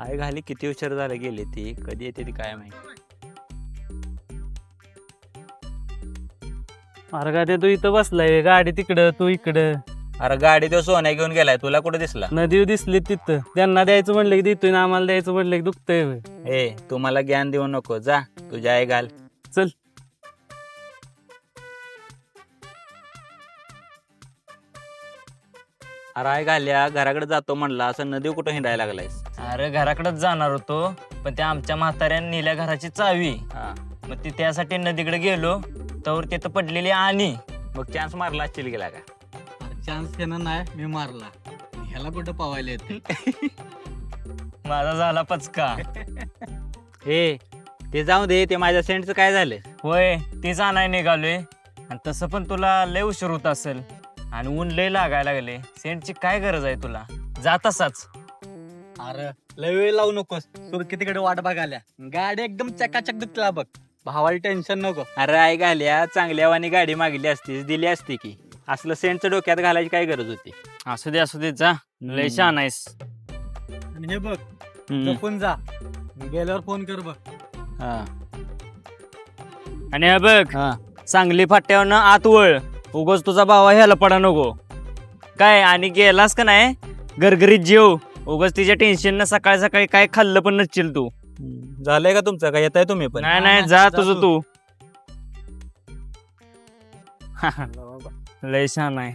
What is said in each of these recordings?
आई घाली किती उशीर झाला गेली ती कधी येते ती काय माहिती. अरे काय ते तू इथं बसलाय गाडी तिकडं तू इकडं. अरे गाडी तो सोन्या घेऊन गेलाय तुला कुठे दिसला. नदी दिसली तिथं त्यांना द्यायचं म्हणलं की देतोय ना आम्हाला द्यायचं म्हणलं की दुखतंय होय. ए तू मला ज्ञान देऊ नको जा तुझ्या आई घाल. चल अरे आई घाल्या घराकडे जातो म्हणला असं नदी कुठं हिंडायला लागलायस. अरे घराकडेच जाणार होतो पण त्या आमच्या म्हाताऱ्याने नेल्या घराची चावी. हा मग ती त्यासाठी नदीकडे गेलो तर तिथं पडलेली आणि मग चान्स मारला असतील गेला का. चान्स त्यानं नाही मी मारला. ह्याला कुठं पावायला येते. माझा झाला पचका. ए ते जाऊ दे ते माझ्या सेंटचं काय झालं. होय तीच आणाय निघालोय आणि तसं पण तुला लय उशीर होत असेल आणि ऊन लय लागायला लागले. सेंटची काय गरज आहे तुला जा तसाच. अरे लय वेळ लावू नकोस. सुरकी तिकडे वाट बघायला गाडी एकदम चकाचक दिसला बघ. भावाला टेन्शन नको. अरे आई घाल्या चांगल्या वाणी गाडी मागली असतीस दिली असती की असलं सेंटचं डोक्यात घालायची काय गरज होती. असू दे जा लय छान आहेस. आणि हे बघ हम्म. जपून जा. गेल्यावर फोन कर बघ. हा आणि हे बघ हा चांगली फाट्यावरनं आत वळ. उगाच तुझा भावा ह्याला पडा नको काय. आणि गेलास का नाही गरगरीत जेव. उगाच तिच्या टेन्शन सकाळी सकाळी काय खाल्लं पण नसशील तू. झालंय का तुमचं काय येताय तुम्ही पण. नाही जा तुझं तू. लय छान आहे.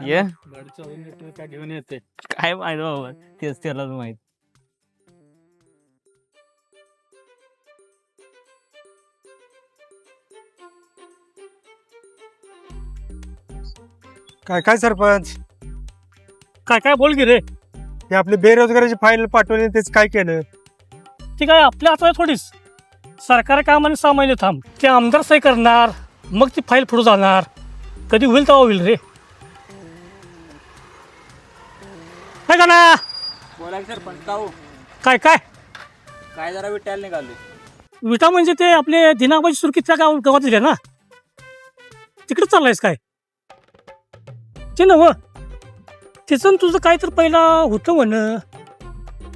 ये गाडीचं अजून येतोय का घेऊन येते. काय माहिती बाबा तेच त्यालाच माहित. काय काय सरपंच काय काय बोल की रे. हे आपली बेरोजगाराची फाईल पाठवली त्याच काय केलं. ती काय आपल्या हातात थोडीच. सरकार कामाने 6 महिने थांब ते आमदार सही करणार मग ती फाईल पुढे जाणार. कधी होईल तेव्हा होईल रे. काय का ना बोला सरपंच का हो काय काय काय जरा विटायला निघालोय. विटा म्हणजे ते आपले दिनाबाई सुरकीच्या गावात दिले ना तिकडे चाललायस काय. ते नव तिचं तुझं काय तर पहिला होतं म्हण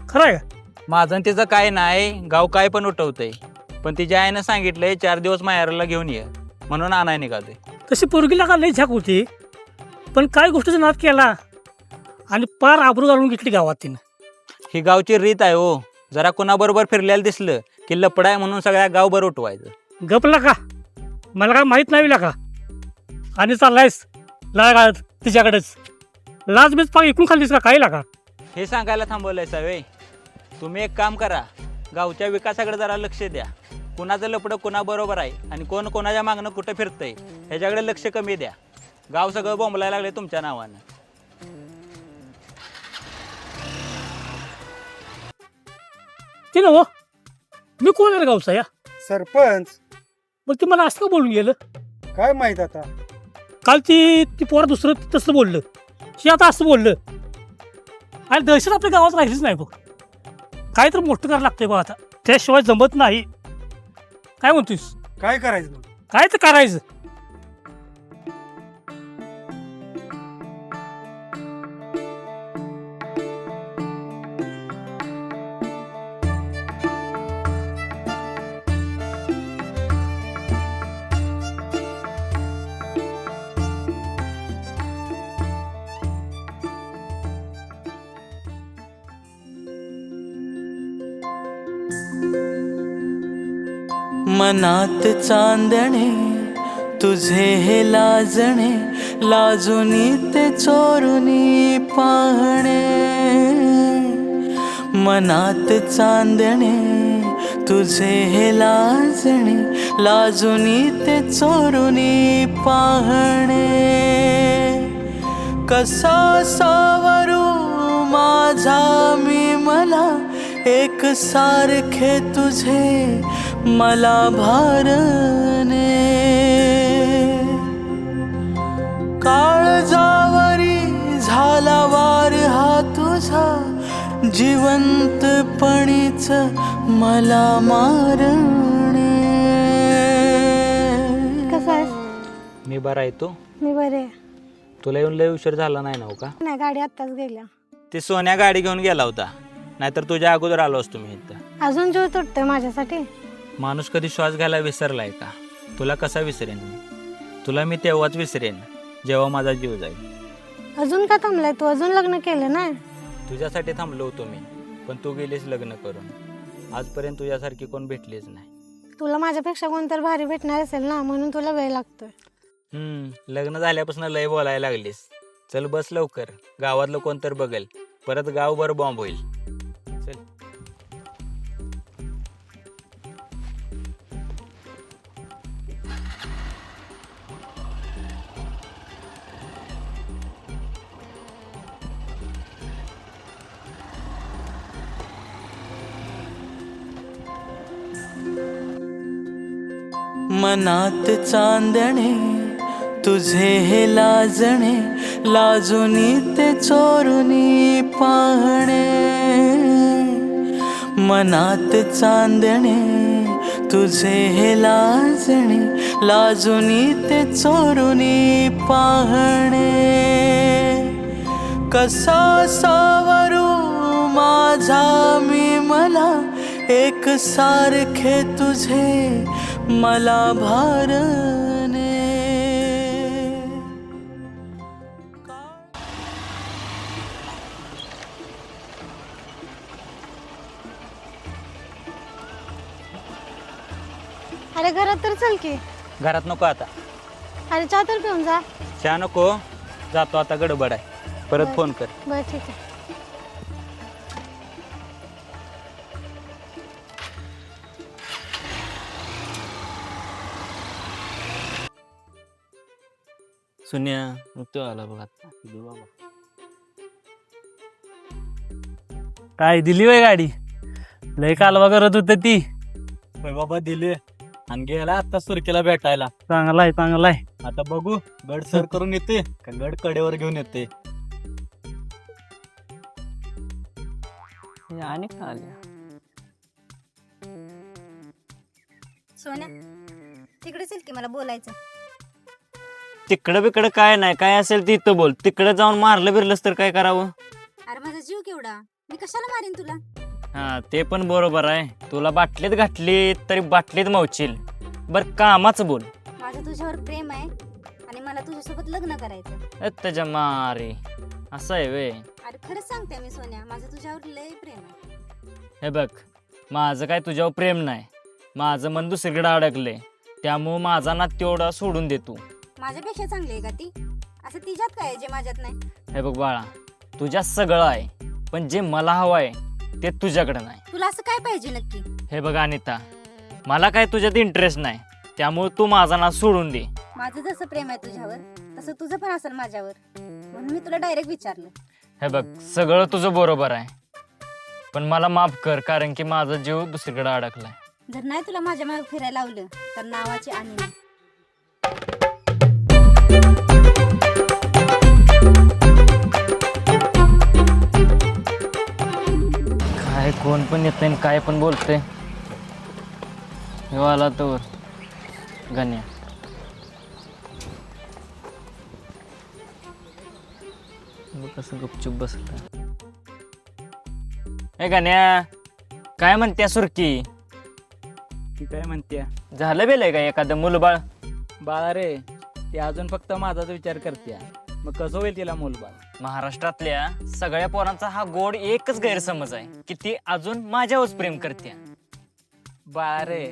खरं आहे का. माझं आणि तिचं काय नाही गाव काय पण उठवतंय पण तिच्या आईनं सांगितलंय 4 दिवस माहेरला घेऊन ये म्हणून आणाय निघालोय. तशी पोरगीला का लई झाक होती पण काय गोष्टीचा नाद केला आणि पार आबरू घालून घेतली गावात तिनं. ही गावची रीत आहे हो. जरा कुणाबरोबर फिरलेलं दिसलं की लपडाय म्हणून सगळ्या गावभर उठवायचं. गपला का मला काय माहीत नाही का. आणि चाललायस लागात तिच्याकडेच. लाज बीज पाक इकडून खाल्लीस का काय लागा. हे सांगायला थांबवलंय सावे. तुम्ही एक काम करा गावच्या विकासाकडे जरा लक्ष द्या. कुणाचं लपडं कुणाबरोबर आहे आणि कोण कोणाच्या मागणं कुठं फिरतंय ह्याच्याकडे लक्ष कमी द्या. गाव सगळं बोंबलायला लागले तुमच्या नावानं. ते नव मी कोण आहे गावचा या. सरपंच मग ती मला असं का बोलून गेलं. काय माहित आता. काल ती पोर दुसरं तसं बोललं she आता असं बोललं. आणि दहशत आपल्या गावात राहिलीच नाही बघ. काय तर मोठं करायला लागतंय बघ आता. त्याशिवाय जमत नाही. काय म्हणतोस काय करायचं मग. काय तर करायचं. मनात चांदणे तुझे हे लाजणे लाजुनी ते चोरुनी पाहणे. मनात चांदणे तुझे हे लाजणे लाजुनी ते चोरुनी पाहणे. कसा सावरू माझा मी मला एक सारखे तुझे मला भारणे. काळजावरी झाला वार हा तुझा जिवंतपणीच मला मारणे. कसा आहेस? मी बरा आहे तो. मी बरे. तुला येऊन लय उशीर झाला नाही ना हो का. नाही गाडी आत्ताच गेल्या. ते सोन्या गाडी घेऊन गेला होता नाहीतर तुझ्या अगोदर आलो असतो मी इथं. अजून जीव तुटतोय माझ्यासाठी. माणूस कधी श्वास घ्यायला विसरलाय का? तुला कसा विसरेन मी? तुला मी तेव्हाच विसरेन जेव्हा माझा जीव जाईल. अजून का थांबलाय तू? अजून लग्न केलं नाही? तुझ्यासाठी थांबलो होतो मी, पण तू गेलीस लग्न करून. आजपर्यंत तुझ्यासारखी कोण भेटलीच नाही. तुला माझ्यापेक्षा कोणतरी भारी भेटणार असेल ना, म्हणून तुला वेळ लागतोय. लग्न झाल्यापासून लय बोलायला लागलीस. चल बस लवकर, गावातलं कोणतर बघेल, परत गावभर बॉम्ब होईल. चल. मनात चांदणे तुझे हे लाजणे, लाजुनी ते चोरुनी पाहणे. मनात चांदणे तुझे हे लाजणे, लाजुनी ते चोरुनी पाहणे. कसा सावरू माझा मी मला, एक सारखे तुझे मला भारणे. अरे घरात तर चल की. घरात नको आता. अरे चहा तर पिऊन जा. चहा नको, जातो आता, गडबड आहे. परत बरं. फोन कर. बरं ठीक आहे. सुन्या मग तो आला बघ आता. काय दिली वय गाडी? लय कालवा करत होत ती. बाबा दिली आणि गेला आता सुरकेला भेटायला. चांगला आहे, चांगला आहे. आता बघू गड सर करून येते का गड कडेवर घेऊन येते. आणि का आल्या? सोन्या तिकडे चल की, मला बोलायचं. तिकडं बिकडं काय नाही, काय असेल ते इथं बोल. तिकडं जाऊन मारलं बिरलंस तर काय करावं? अरे माझा जीव केवढा, मी कशाला मारीन तुला? हा ते पण बरोबर आहे. तुला बाटलीत घातली तरी बाटलीत मावशील. बर कामाचं बोल. माझं तुझ्यावर प्रेम आहे आणि मला तुझ्यासोबत लग्न करायचं. त्याच्या मारे असं आहे वे. अरे खरंच सांगते मी सोन्या, माझं तुझ्यावर लय प्रेम आहे. हे बघ, माझं काय तुझ्यावर प्रेम नाही. माझं मन दुसरीकडे अडकलंय, त्यामुळं माझा ना तेवढा सोडून दे तू. माझ्यापेक्षा चांगली आहे का ती? असं तिच्यात काय आहे जे माझ्यात नाही? हे बघ बाळा, तुझ्यात सगळं आहे, पण जे मला हवं आहे ते तुझ्याकडे नाही. तुला असं काय पाहिजे नक्की? हे बघ अनिता, मला काय तुझ्यात इंटरेस्ट नाही, त्यामुळे तू माझा ना सोडून दे. माझं जसं प्रेम आहे तुझ्यावर तसं तुझं पण असेल माझ्यावर, म्हणून मी तुला डायरेक्ट विचारलं. हे बघ, सगळं तुझं बरोबर आहे, पण मला माफ कर, कारण की माझा जीव दुसरीकडे अडकलाय. जर नाही तुला माझ्या मागे फिरायला लावलं तर नावाची आणि नाही. काय कोण पण येत नाही, काय पण बोलते. ह्यो आला तर गण्या. बघ कसं गुपचूप बसला. ए गण्या, काय म्हणत्या सुरकी? ती काय म्हणत्या? झालं बेलय का एखादं मुलबाळ? बाळा रे, ती अजून फक्त माझाच विचार करते. मग कसं होईल तिला मूलबाळ? महाराष्ट्रातल्या सगळ्या पोरांचा हा गोड एकच गैरसमज आहे की ती अजून माझ्यावरच प्रेम करते. बाळा रे,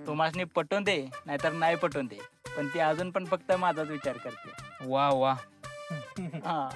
तुम्हाला पटवून दे नाहीतर नाही पटवून दे, पण ती अजून पण फक्त माझाच विचार करते. वा वा. हा.